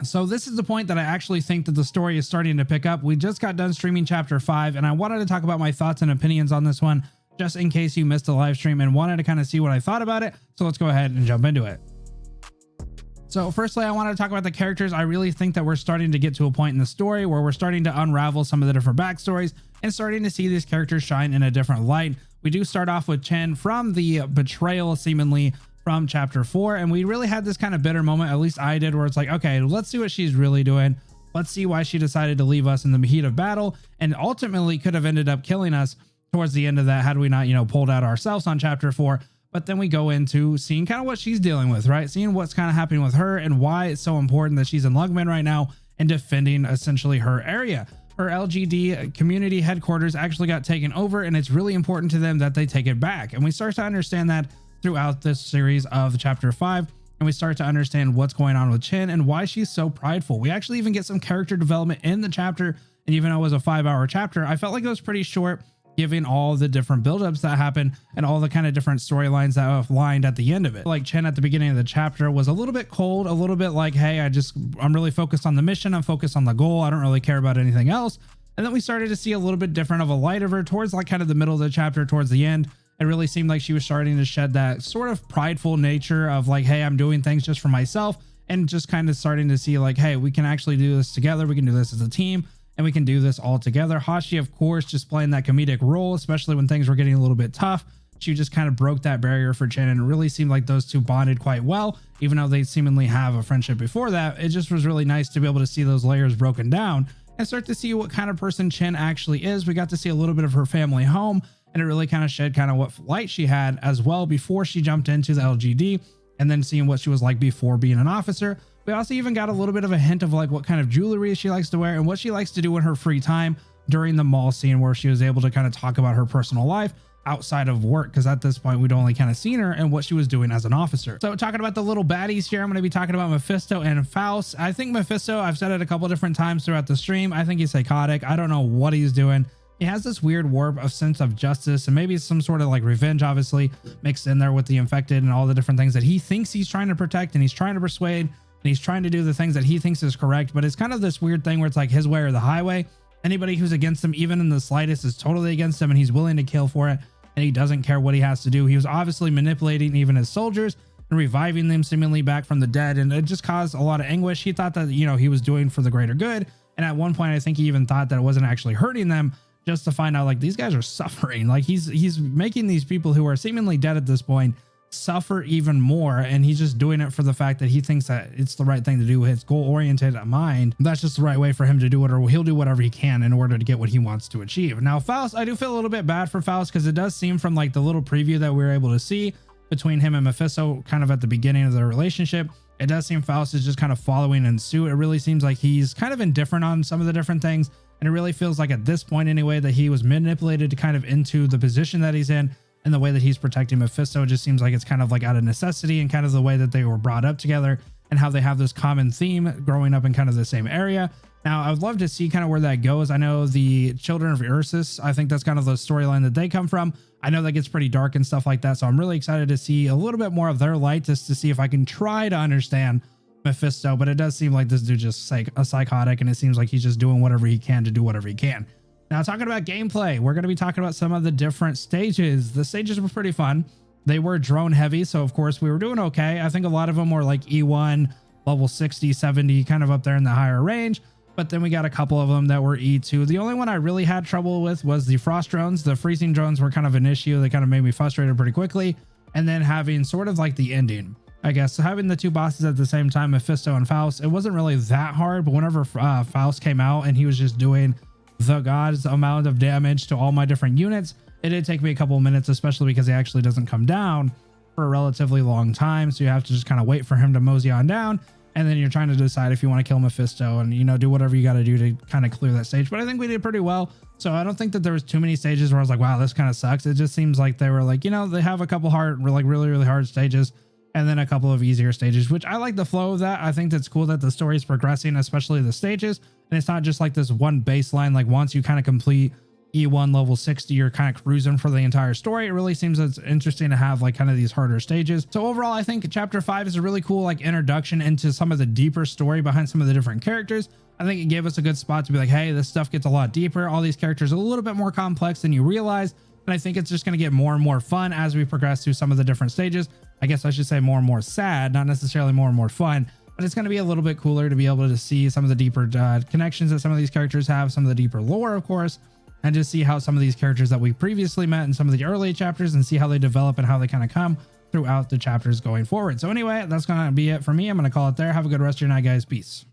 So this is the point that I actually think that the story is starting to pick up. We just got done streaming chapter 5, and I wanted to talk about my thoughts and opinions on this one, just in case you missed the live stream and wanted to kind of see what I thought about it. So let's go ahead and jump into it. So firstly, I wanted to talk about the characters. I really think that we're starting to get to a point in the story where we're starting to unravel some of the different backstories and starting to see these characters shine in a different light. We do start off with Chen from the betrayal, seemingly, from chapter 4, and we really had this kind of bitter moment, at least I did, where it's like, okay, let's see what she's really doing. Let's see why she decided to leave us in the heat of battle, and ultimately could have ended up killing us towards the end of that had we not, pulled out ourselves on chapter 4. But then we go into seeing kind of what she's dealing with, right? Seeing what's kind of happening with her and why it's so important that she's in Lugman right now and defending essentially her area. Her LGD community headquarters actually got taken over, and it's really important to them that they take it back. And we start to understand that throughout this series of chapter 5, and we start to understand what's going on with Chen and why she's so prideful. We actually even get some character development in the chapter, and even though it was a 5-hour chapter, I felt like it was pretty short, given all the different buildups that happened and all the kind of different storylines that have lined at the end of it. Like Chen at the beginning of the chapter was a little bit cold, a little bit like, hey, I'm really focused on the mission. I'm focused on the goal. I don't really care about anything else. And then we started to see a little bit different of a light of her towards like kind of the middle of the chapter, towards the end. It really seemed like she was starting to shed that sort of prideful nature of like, hey, I'm doing things just for myself, and just kind of starting to see like, hey, we can actually do this together. We can do this as a team, and we can do this all together. Hashi, of course, just playing that comedic role, especially when things were getting a little bit tough. She just kind of broke that barrier for Chen, and it really seemed like those two bonded quite well, even though they seemingly have a friendship before that. It just was really nice to be able to see those layers broken down and start to see what kind of person Chen actually is. We got to see a little bit of her family home, and it really kind of shed kind of what light she had as well before she jumped into the LGD, and then seeing what she was like before being an officer. We also even got a little bit of a hint of like what kind of jewelry she likes to wear and what she likes to do in her free time during the mall scene, where she was able to kind of talk about her personal life outside of work, because at this point we'd only kind of seen her and what she was doing as an officer. So talking about the little baddies here, I'm going to be talking about Mephisto and Faust. I think Mephisto, I've said it a couple different times throughout the stream, I think he's psychotic. I don't know what he's doing. He has this weird warp of sense of justice, and maybe some sort of like revenge, obviously mixed in there with the infected and all the different things that he thinks he's trying to protect, and he's trying to persuade, and he's trying to do the things that he thinks is correct. But it's kind of this weird thing where it's like his way or the highway. Anybody who's against him, even in the slightest, is totally against him, and he's willing to kill for it, and he doesn't care what he has to do. He was obviously manipulating even his soldiers and reviving them seemingly back from the dead, and it just caused a lot of anguish. He thought that, he was doing for the greater good, and at one point I think he even thought that it wasn't actually hurting them, just to find out like these guys are suffering. Like he's making these people who are seemingly dead at this point suffer even more, and he's just doing it for the fact that he thinks that it's the right thing to do. His goal-oriented mind, that's just the right way for him to do it, or he'll do whatever he can in order to get what he wants to achieve. Now Faust, I do feel a little bit bad for Faust, because it does seem from like the little preview that we were able to see between him and Mephisto kind of at the beginning of their relationship, it does seem Faust is just kind of following in suit. It really seems like he's kind of indifferent on some of the different things, and it really feels like at this point anyway that he was manipulated to kind of into the position that he's in. And the way that he's protecting Mephisto, it just seems like it's kind of like out of necessity, and kind of the way that they were brought up together and how they have this common theme growing up in kind of the same area. Now, I would love to see kind of where that goes. I know the Children of Ursus, I think that's kind of the storyline that they come from. I know that gets pretty dark and stuff like that. So I'm really excited to see a little bit more of their light, just to see if I can try to understand Mephisto. But it does seem like this dude just a psychotic, and it seems like he's just doing whatever he can to do whatever he can. Now, talking about gameplay, we're going to be talking about some of the different stages. The stages were pretty fun. They were drone heavy, so of course we were doing okay. I think a lot of them were like E1, level 60, 70, kind of up there in the higher range. But then we got a couple of them that were E2. The only one I really had trouble with was the frost drones. The freezing drones were kind of an issue. They kind of made me frustrated pretty quickly. And then having sort of like the ending, I guess. So having the two bosses at the same time, Mephisto and Faust, it wasn't really that hard. But whenever Faust came out and he was just doing the god's amount of damage to all my different units, it did take me a couple of minutes, especially because he actually doesn't come down for a relatively long time. So you have to just kind of wait for him to mosey on down. And then you're trying to decide if you want to kill Mephisto and, do whatever you got to do to kind of clear that stage. But I think we did pretty well. So I don't think that there was too many stages where I was like, wow, this kind of sucks. It just seems like they were like, they have a couple hard, like really, really hard stages, and then a couple of easier stages, which I like the flow of that. I think that's cool that the story is progressing, especially the stages. And it's not just like this one baseline. Like once you kind of complete E1 level 60, you're kind of cruising for the entire story. It really seems it's interesting to have like kind of these harder stages. So overall, I think chapter 5 is a really cool like introduction into some of the deeper story behind some of the different characters. I think it gave us a good spot to be like, hey, this stuff gets a lot deeper. All these characters are a little bit more complex than you realize. And I think it's just going to get more and more fun as we progress through some of the different stages. I guess I should say more and more sad, not necessarily more and more fun, but it's going to be a little bit cooler to be able to see some of the deeper connections that some of these characters have, some of the deeper lore, of course, and just see how some of these characters that we previously met in some of the early chapters and see how they develop and how they kind of come throughout the chapters going forward. So anyway, that's going to be it for me. I'm going to call it there. Have a good rest of your night, guys. Peace.